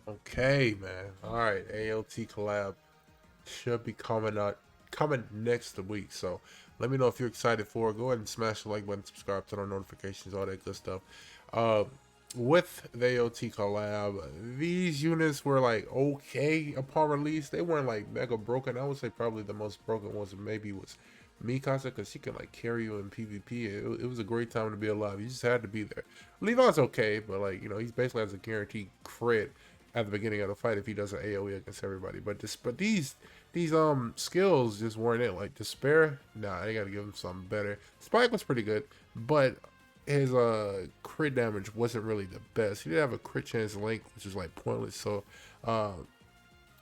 Okay, man. All right, ALT collab should be coming next week. So let me know if you're excited for it. Go ahead and smash the like button, subscribe, turn on notifications, all that good stuff. Uh, with the AOT collab, these units were like okay upon release. They weren't like mega broken. I would say probably the most broken ones maybe was Mikasa, because she can like carry you in PvP. It was a great time to be alive. You just had to be there. Levi's okay, but like he's basically has a guaranteed crit at the beginning of the fight if he does an AoE against everybody. But these skills just weren't it. Like Despair, nah, they gotta give him something better. Spike was pretty good, but his crit damage wasn't really the best. He did have a crit chance link, which is like pointless. So uh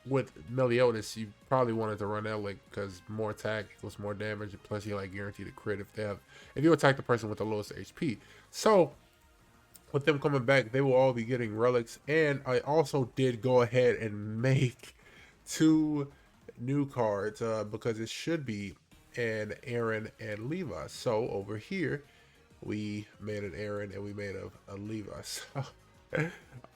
with Meliodas, you probably wanted to run that link because more attack equals more damage, and plus you like guaranteed a crit if you attack the person with the lowest HP. So with them coming back, they will all be getting relics. And I also did go ahead and make two new cards because it should be an Eren and Levi. So over here, we made an Eren and we made a Levi. So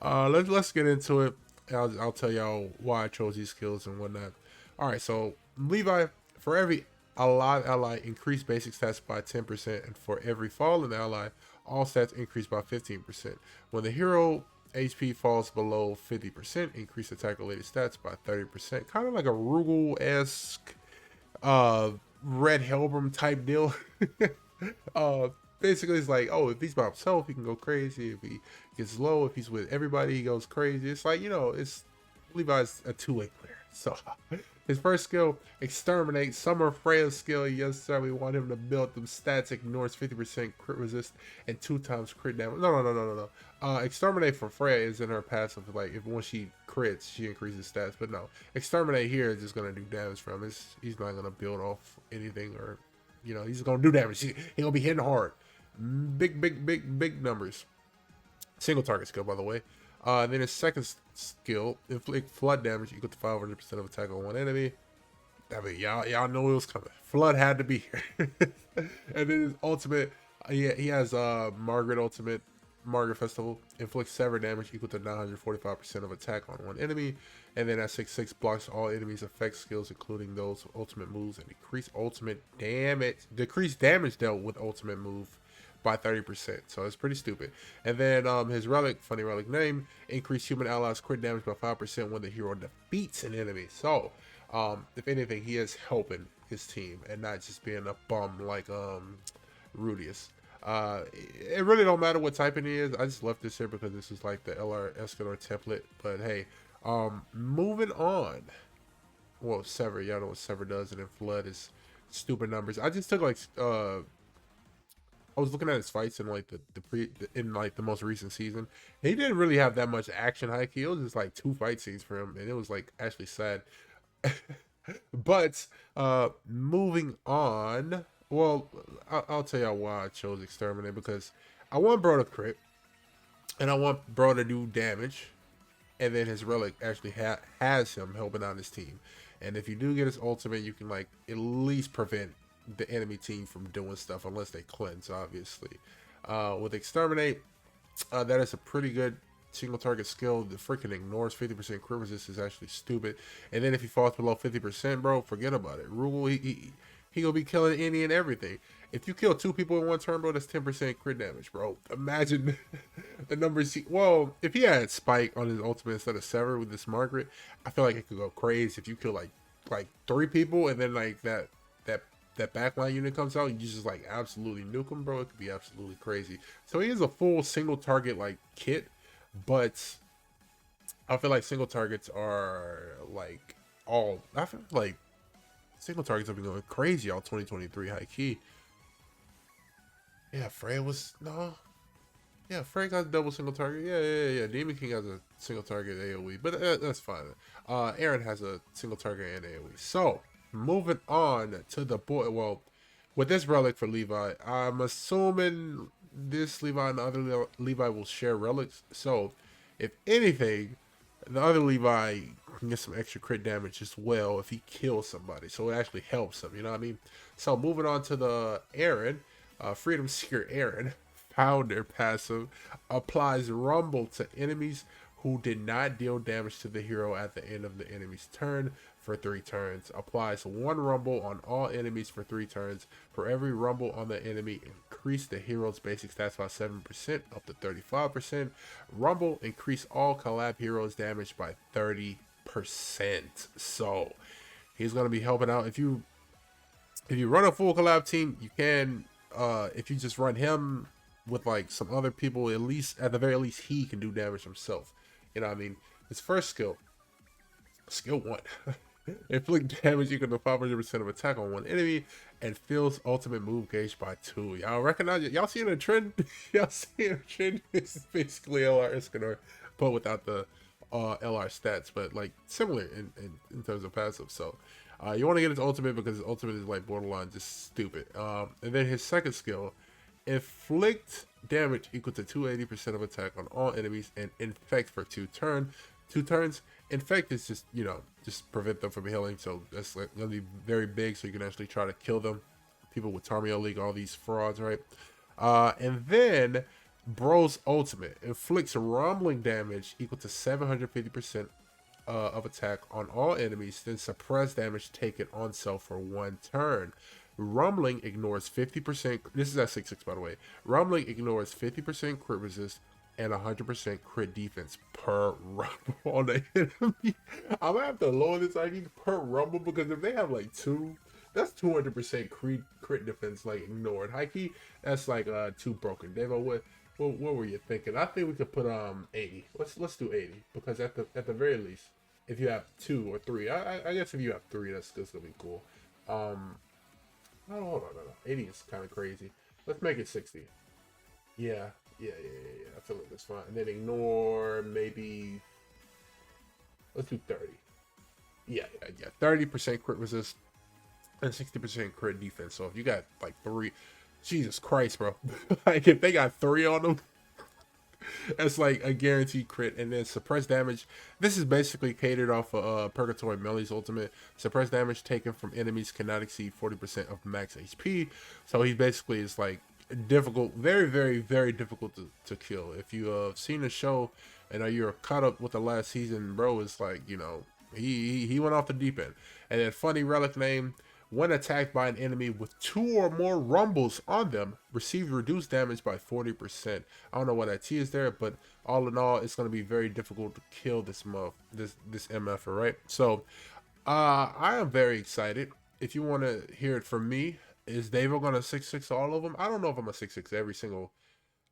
let's get into it. I'll tell y'all why I chose these skills and whatnot. All right, so Levi, for every alive ally, increase basic stats by 10%, and for every fallen ally, all stats increase by 15%. When the hero HP falls below 50%, increase attack related stats by 30%. Kind of like a Rugal-esque Red Helbram type deal. uh Basically it's like, oh, if he's by himself he can go crazy, if he gets low, if he's with everybody he goes crazy. It's like, it's Levi's a two-way player. So his first skill, Exterminate. Summer Freya's skill, yes sir, we want him to build them stats, ignores 50% crit resist and 2 times crit damage. No. Exterminate for Freya is in her passive, like if once she crits she increases stats, but no, Exterminate here is just gonna do damage for him. He's not gonna build off anything, or he's gonna do damage. He's gonna be hitting hard. Big numbers. Single target skill, by the way. Then his second skill, inflict flood damage equal to 500% of attack on one enemy. I mean, y'all know it was coming. Flood had to be here. And then his ultimate, he has Margaret ultimate, Margaret Festival, inflicts sever damage equal to 945% of attack on one enemy. And then at 6/6 blocks all enemies' effect skills, including those ultimate moves, and decrease damage dealt with ultimate move by 30%. So it's pretty stupid. And then his relic, funny relic name, increase human allies crit damage by 5% when the hero defeats an enemy. So if anything, he is helping his team and not just being a bum like Rudius. It really don't matter what typing he is. I just left this here because this is like the LR Escanor template. But hey, moving on. Well, Sever, y'all know what Sever does, and then Flood is stupid numbers. I just took like I was looking at his fights in like the most recent season. He didn't really have that much action high key. It was just like 2 fight scenes for him, and it was like actually sad. But moving on. Well, I'll tell y'all why I chose Exterminate, because I want bro to crit, and I want bro to do damage, and then his relic actually has him helping out his team. And if you do get his ultimate, you can like at least prevent the enemy team from doing stuff, unless they cleanse, obviously. With Exterminate, that is a pretty good single target skill. The freaking ignores 50% crit resist is actually stupid. And then if he falls below 50%, bro, forget about it. Rugal, he gonna be killing any and everything. If you kill 2 people in one turn, bro, that's 10% crit damage, bro. Imagine the numbers. Well, if he had Spike on his ultimate instead of Sever with this Margaret, I feel like it could go crazy. If you kill like 3 people and then like that backline unit comes out, you just like absolutely nuke him, bro. It could be absolutely crazy. So he is a full single target like kit, but I feel like single targets are like I feel like single targets have been going crazy all 2023 high key. Yeah, Frey was no. Yeah, Frey got a double single target. Yeah. Demon King has a single target AoE, but that's fine. Eren has a single target and AoE. So moving on to the boy. Well, with this relic for Levi, I'm assuming this Levi and the other Levi will share relics. So if anything, the other Levi can get some extra crit damage as well if he kills somebody. So it actually helps him, you know what I mean? So moving on to the Eren, Freedom Seeker Eren, Founder passive, applies Rumble to enemies who did not deal damage to the hero at the end of the enemy's turn for 3 turns. Applies 1 rumble on all enemies for 3 turns. For every rumble on the enemy, increase the hero's basic stats by 7% up to 35%. Rumble, increase all collab heroes damage by 30%. So he's going to be helping out. If you run a full collab team, you can, if you just run him with like some other people, at the very least he can do damage himself. You know what I mean? His first skill 1. Inflict damage equal to 500% of attack on one enemy and fills ultimate move gauge by 2. Y'all recognize it? Y'all seeing a trend? Y'all seeing a trend? This is basically LR Escanor, but without the LR stats, but like similar in terms of passive. So you want to get his ultimate because his ultimate is like borderline just stupid. And then his second skill, inflict damage equal to 280% of attack on all enemies and infect for 2 turns. Infect is just, you know, just prevent them from healing. So that's like gonna be very big. So you can actually try to kill them. People with Tarmio League, all these frauds, right? And then Bro's ultimate inflicts rumbling damage equal to 750% of attack on all enemies, then suppress damage taken on self for 1 turn. Rumbling ignores 50%. This is at 6/6, by the way. Rumbling ignores 50% crit resist and 100% crit defense per rumble on the enemy. I'm gonna have to lower this ID per rumble because if they have like 2, that's 200% crit defense like ignored. High key, that's like 2 broken. Davo, what were you thinking? I think we could put 80. Let's do 80 because at the very least, if you have 2 or 3, I guess if you have 3, that's gonna be cool. No, hold on, no. 80 is kind of crazy. Let's make it 60. Yeah. I feel like that's fine. And then ignore maybe. Let's do 30. Yeah. 30% crit resist and 60% crit defense. So if you got like 3, Jesus Christ, bro. Like if they got 3 on them, that's like a guaranteed crit. And then suppress damage. This is basically catered off of Purgatory Melee's ultimate. Suppress damage taken from enemies cannot exceed 40% of max HP. So he basically is like difficult, very, very, very difficult to kill. If you have seen the show and you're caught up with the last season, bro, it's like, you know, he went off the deep end. And then funny relic name. When attacked by an enemy with 2 or more rumbles on them, receive reduced damage by 40%. I don't know why that T is there, but all in all, it's going to be very difficult to kill this MF, right? So, I am very excited. If you want to hear it from me, is Davo going to 6/6 all of them? I don't know if I'm going to 6/6 every single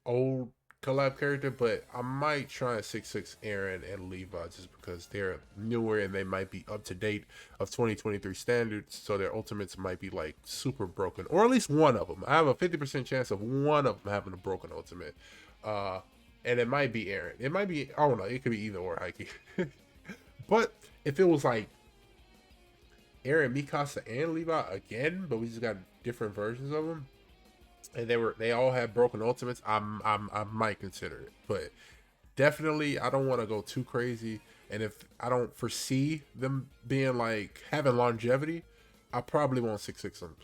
old collab character, but I might try and 6/6 Eren and Levi just because they're newer and they might be up to date of 2023 standards, so their ultimates might be like super broken, or at least one of them. I have a 50% chance of one of them having a broken ultimate, and it might be Eren. It might be, I don't know, it could be either or, Heike. But if it was like Eren, Mikasa, and Levi again, but we just got different versions of them, and they all have broken ultimates, I might consider it. But definitely I don't want to go too crazy, and if I don't foresee them being like having longevity, I probably won't 6/6 them.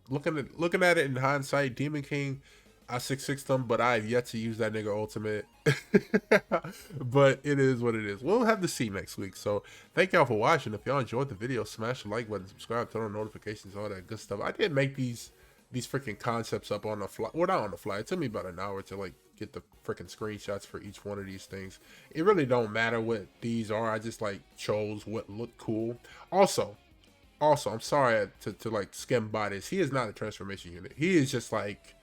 Looking at it in hindsight, Demon King, I 6/6 them, but I have yet to use that nigga ultimate. But it is what it is. We'll have to see next week. So thank y'all for watching. If y'all enjoyed the video, smash the like button, subscribe, turn on notifications, all that good stuff. I did make these freaking concepts up on the fly. Well, not on the fly. It took me about an hour to like get the freaking screenshots for each one of these things. It really don't matter what these are. I just like chose what looked cool. Also, I'm sorry to like skim by this. He is not a transformation unit. He is just like,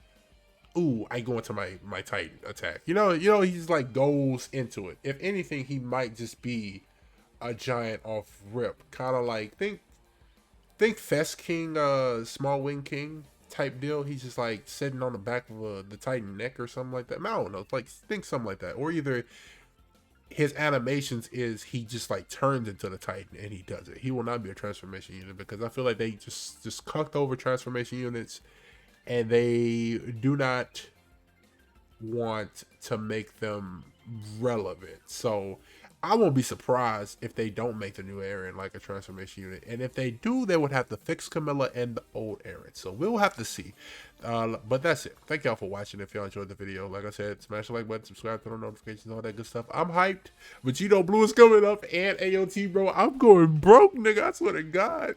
ooh, I go into my Titan attack. You know, he's like goes into it. If anything, he might just be a giant off rip. Kind of like think Fest King, Small Wing King type deal. He's just like sitting on the back of the Titan neck or something like that. I don't know, like think something like that. Or either his animations is he just like turns into the Titan and he does it. He will not be a transformation unit because I feel like they just cucked over transformation units and they do not want to make them relevant. So I won't be surprised if they don't make the new Eren like a transformation unit. And if they do, they would have to fix Camilla and the old Eren. So we'll have to see. But that's it. Thank y'all for watching. If y'all enjoyed the video, like I said, smash the like button, subscribe, turn on notifications, all that good stuff. I'm hyped. But you know Blue is coming up and AOT, bro. I'm going broke, nigga. I swear to God.